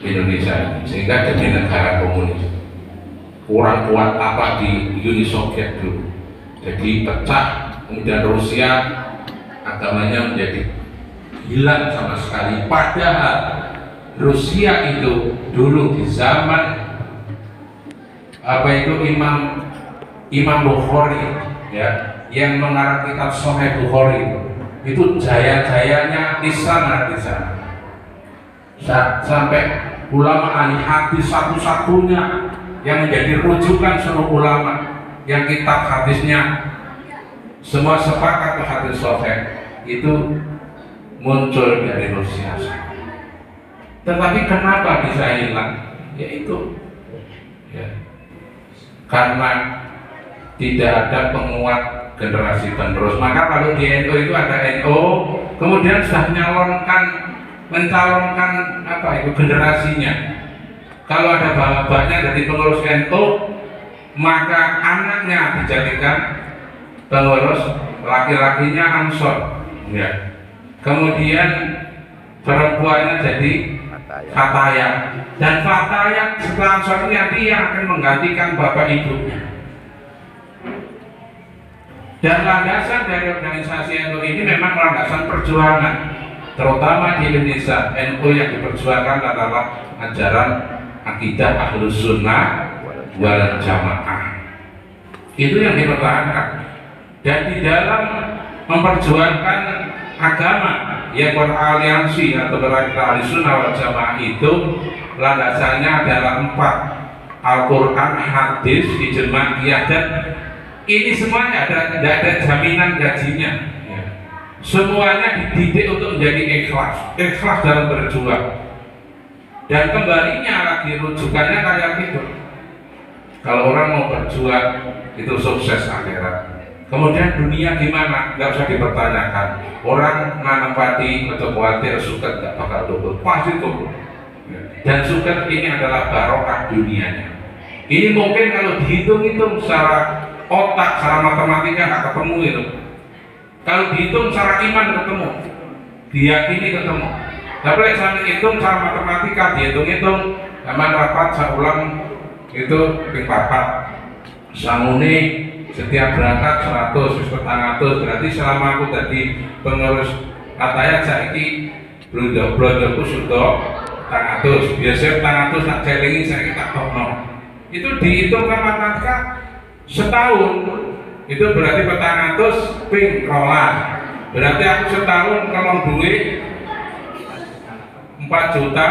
Indonesia ini, sehingga jadi negara komunis. Kurang kuat apa di Uni Soviet dulu, jadi pecah, kemudian Rusia agamanya menjadi hilang sama sekali. Padahal Rusia itu dulu di zaman Imam Bukhari, ya, yang mengarang kitab Sahih Bukhari, itu jaya-jayanya Islam ada di sana. Sampai ulama ahli hadis satu-satunya yang menjadi rujukan seluruh ulama, yang kitab hadisnya semua sepakat ke hadis Sahih, itu muncul dari Rusia. Tetapi kenapa bisa hilang? Yaitu karena tidak ada penguat generasi penerus. Maka kalau di NU itu ada NU, kemudian sudah mencalonkan generasinya. Kalau ada bapaknya dari pengurus NU, maka anaknya dijadikan pengurus, laki-lakinya Ansor, ya. Kemudian perempuannya jadi Fatayat, dan Fatayat setelah Ansor ini nanti yang akan menggantikan bapak ibunya. Dan landasan dari organisasi NU ini memang landasan perjuangan, terutama di Indonesia. NU yang diperjuangkan adalah ajaran akidah Ahlus Sunnah wal Jamaah. Itu yang dipertahankan. Dan di dalam memperjuangkan agama yang beraliansi atau berakidah Ahlus Sunnah wal Jamaah itu landasannya adalah 4: Al-Quran, hadis, ijma'iyah, dan ini semuanya tidak ada jaminan gajinya. Semuanya dididik untuk menjadi ikhlas dalam berjuang. Dan kembalinya lagi rujukannya kayak gitu. Kalau orang mau berjuang itu sukses akhirat. Kemudian dunia gimana? Nggak usah dipertanyakan. Orang nanam padi atau khawatir suket nggak bakal tumbuh, pasti tumbuh. Dan suket ini adalah barokah dunianya. Ini mungkin kalau dihitung-hitung secara otak, secara matematika nggak ketemu itu. Kalau dihitung secara iman ketemu, diyakini ketemu. Tapi saya hitung secara matematika, dihitung-hitung, aman rapat saya ulang itu ping papat. Samune setiap berangkat 100, 100, berarti selama aku tadi pengurus katanya saiki blonjoku sudah 100, biasa 100 tak celingi saya tak tokno. Itu dihitung matematika setahun, itu berarti 400 ping rolas. Berarti aku setahun kalau duit 4 juta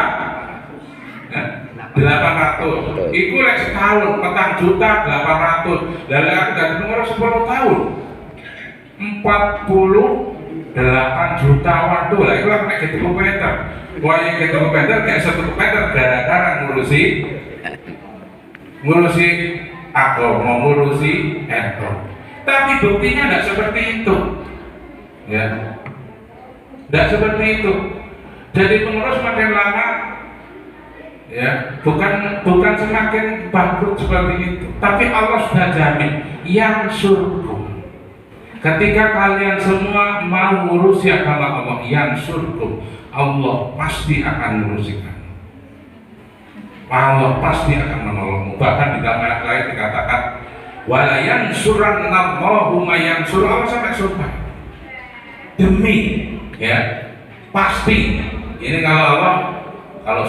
800. Iku lek setahun 4 juta 800. Lalu aku dari pengurus 10 tahun 48 juta waktu. Lah iku lek gitu komputer. Wah, yang gitu komputer kayak 1 komputer gara-gara ngurusi agama, ngurusi NU. Tapi buktinya tidak seperti itu, ya, tidak seperti itu. Jadi pengurus makin lama, ya, bukan semakin bangkrut seperti itu. Tapi Allah sudah jamin, yang surga. Ketika kalian semua mau ngurusi agama Allah, yang surga, Allah pasti akan ngurusi kamu. Allah pasti akan menolongmu. Bahkan di dalam ayat lain dikatakan, wala yansurannallahu may yansur. Allah sampai sumpah, demi, ya, pasti. Ini kalau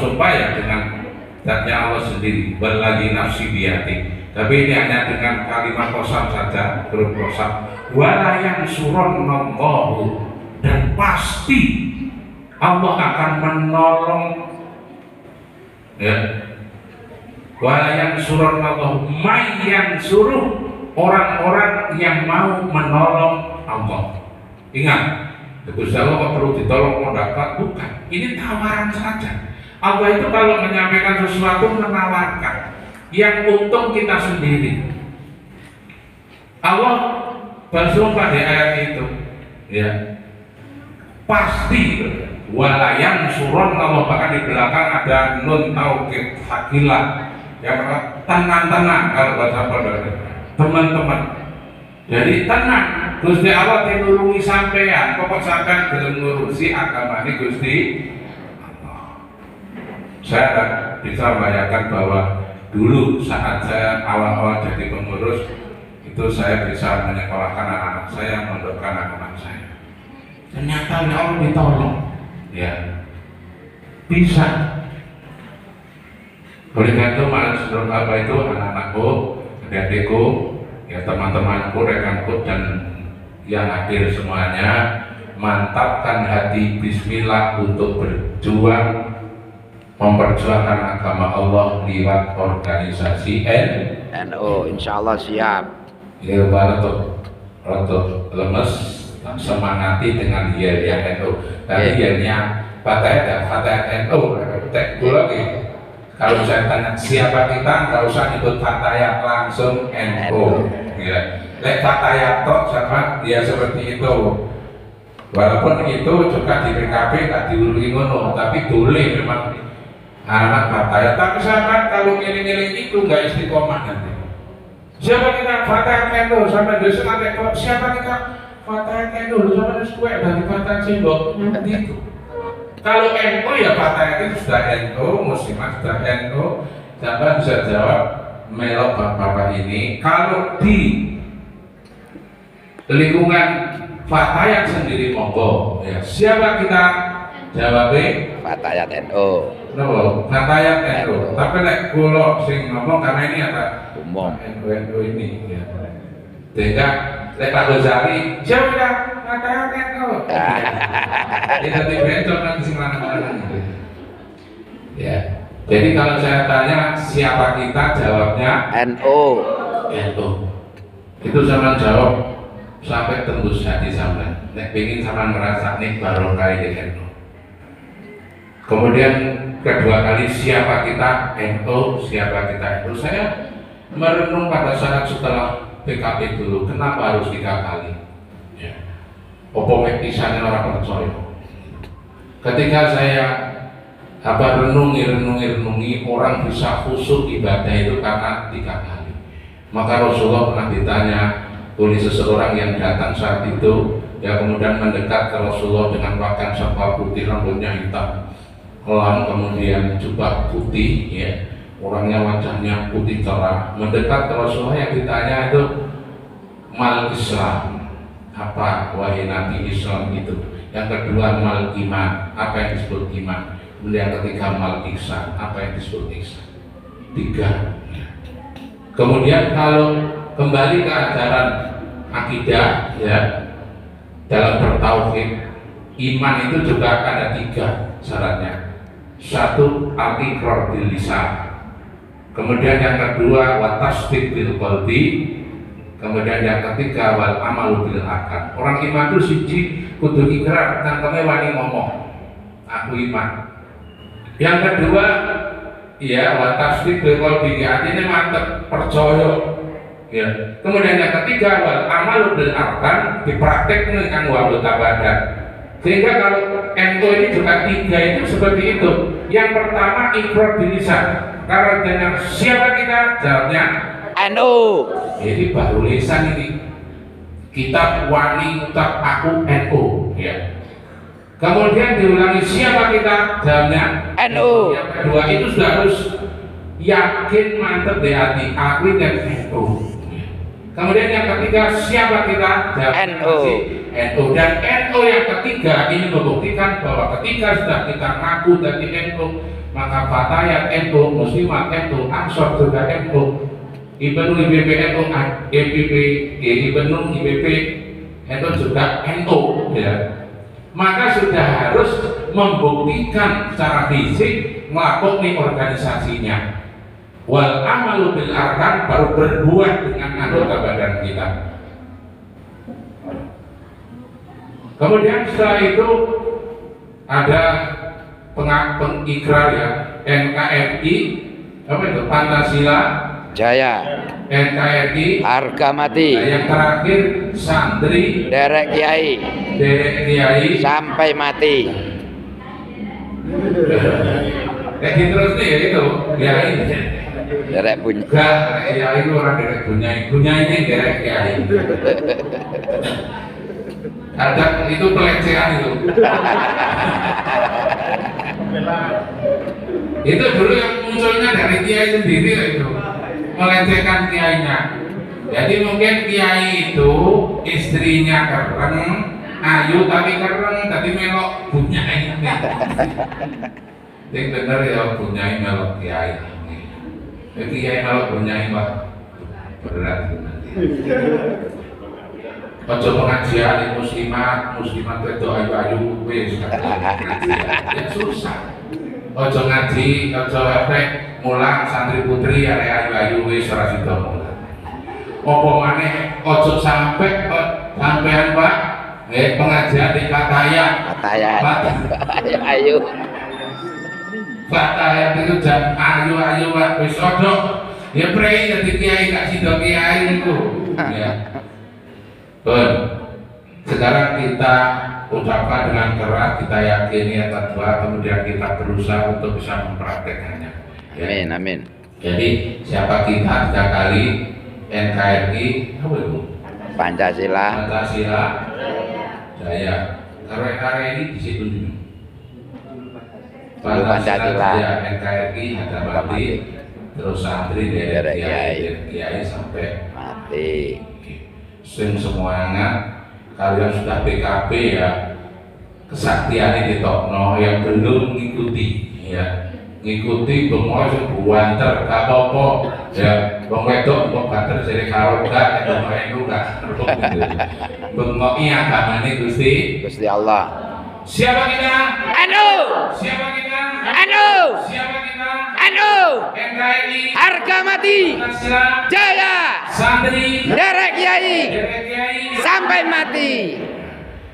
sumpah ya dengan zatnya Allah sendiri, walladzi nafsi biyadi. Tapi ini hanya dengan kalimat qasam saja, huruf qasam. Wala yansurannallahu, dan pasti Allah akan menolong, ya. Wala yansurannallahu may yansuruh, orang-orang yang mau menolong Allah. Ingat, Gusti Allah kok perlu ditolong mau dapat? Bukan, ini tawaran saja. Allah itu kalau menyampaikan sesuatu menawarkan, yang untung kita sendiri. Allah bersumpah di ayat itu, ya, pasti wala yansurannallahu, bahkan di belakang ada nun taukid sakilah, yang tenang-tenang kalau bahasa Pondok, teman-teman. Jadi tenang, Gusti Allah tinulungi sampean, pokok sampean gelem ngurusi agama ini Gusti Allah. Saya bisa membayangkan bahwa dulu saat saya awal-awal jadi pengurus itu saya bisa menyekolahkan anak-anak saya, mondokkan anak-anak saya. Ternyata Allah ditolong, ya bisa. Oleh karena itu, menurut apa itu anak-anakku, adik-adikku, ya teman-temanku, rekanku dan yang hadir semuanya, mantapkan hati Bismillah untuk berjuang memperjuangkan agama Allah lewat organisasi NU. Insya Allah siap. Ini rotok lemes, semangati dengan ya NU. Tadi yelnya Fatayat NU, tek lagi. Kalau saya tanya siapa kita, nggak usah nyebut Fatayat, langsung NU. Ya. Lek Fatayat tok sama dia seperti itu. Walaupun itu juga di PKB nggak diulangi ngono, tapi boleh memang anak Fatayat. Tapi sahabat kalau ngiling-ngiling itu nggak istiqomah nanti. Siapa kita Fatayat NU sama dosen ada kok siapa kita Fatayat NU sama dosen kue dari Fatayat Simbok nanti itu. Kalau NU ya Fatayat itu sudah NU, muslimah sudah NU. Siapa bisa jawab melok bapak ini? Kalau di lingkungan Fatayat sendiri monggo ya. Siapa kita jawabnya? Fatayat NU. No, Fatayat NU. Tapi nek kula sing ngomong karena ini ada Umum. NU ini ya. Sehingga lek Pak Gozali, siapa kita Fatayat NU? Kita dibencok nanti sing mana-mana gitu. Ya. Jadi kalau saya tanya siapa kita, jawabnya NU. NU. Itu sama jawab sampai tembus hati sampai. Nek pengen sama ngerasa nih barokah di NU. Kemudian kedua kali siapa kita NU, siapa kita NU. Saya merenung pada saat setelah PKB dulu, kenapa harus 3 kali? Ya. Opo pisannya orang percaya. Ketika saya renungi orang bisa khusyuk ibadah itu karena 3 kali. Maka Rasulullah pernah ditanya oleh seseorang yang datang saat itu, ya kemudian mendekat ke Rasulullah dengan pakaian serba putih, rambutnya hitam, kelam, kemudian jubah putih, ya orangnya wajahnya putih cerah, mendekat ke Rasulullah. Yang ditanya itu mal Islam, apa wahai Nabi Islam itu. Yang kedua mal iman, apa yang disebut iman. Kemudian yang ketiga mal ihsan, apa yang disebut ihsan. 3. Kemudian kalau kembali ke ajaran akidah, ya dalam bertauhid, iman itu juga ada 3 syaratnya. 1 al-iqrar bil lisan, kemudian yang kedua wa tasdiq bil qalbi, kemudian yang ketiga wal amalu bil arkan. Orang iman itu siji kudu ikrar, cangkeme wani ngomong aku iman. Yang kedua ya wa tasdiq bil qalbi, artinya mantep percaya. Ya. Kemudian yang ketiga wal amalu bil arkan, dipraktekkan kanggo anggota badan. Sehingga kalau NU ini juga 3 itu seperti itu. Yang pertama ikrar bil lisan. Kalau dengan siapa kita, jawabnya NU. Jadi baru lisan ini. Kita wani ucap aku NU, ya. Kemudian diulangi siapa kita, jawabnya NU. Yang kedua itu sudah harus yakin mantep di hati, aku dan NU. Kemudian yang ketiga siapa kita, jawabnya NU. NU. Dan NU yang ketiga ini membuktikan bahwa ketika sudah kita ngaku dari NU, maka Fatayat NU, Muslimat NU, Ansor juga NU, Ibnu IBP NU, Ibnu IBP NU juga NU, ya. Maka sudah harus membuktikan secara fisik melakukan organisasinya. Wal amalu bil arkan, baru berbuat dengan anggota badan kita. Kemudian setelah itu ada pengikrar, ya, NKRI, apa itu, Pancasila Jaya, NKRI harga mati. Nah, yang terakhir santri Derek Kiai sampai mati. Kayak gitu terus nih ya itu Kiai. Derek punya. Enggak, Kiai itu orang derek Bunyai derek Kiai. Kadang itu pelecehan itu. Itu dulu yang munculnya dari kiai sendiri itu, melecehkan kiainya. Jadi mungkin kiai itu istrinya keren, ayu tapi keren, tapi melok bunyai ini. Yang bener ya bunyai melok kiai. Kiai melok bunyai pak berat nanti. Ojo pengajian muslimat itu ayu wis ya susah. Ojo ngaji, ojo efek mulang santri putri ayu wis ora sida mulang. Apa maneh ojo sampai sampean Pak pengajian di Fatayat. Ayu. Fatayat itu jam ayu Pak wis ojo. Ya prei dadi kiai gak sida kiai niku. Ya. Sekarang kita ucapkan dengan keras, kita yakini atas doa, kemudian kita berusaha untuk bisa mempraktekannya. Ya. Amin, amin. Jadi siapa kita 3 kali NKRI, apa itu? Pancasila. Jaya. Kalau NKRI di situ dulu. Pancasila. Jaya, NKRI ada mati, terus santri dari kiai sampai mati. Sing semuanya kalian sudah PKP ya, kesaktian ini ditokno, yang belum ngikuti ya, ngikuti bengok sing buanter gak apa-apa ya, wong wedok kok banter jadi karo gak bengok itu gak bengoki agamane Gusti Allah. Siapa kita? Anu. Siapa kita? Anu. Siapa kita? Anu. NKRI Harga mati. Pancasila Jaya. Santri Derek Kiai Kiai sampai mati.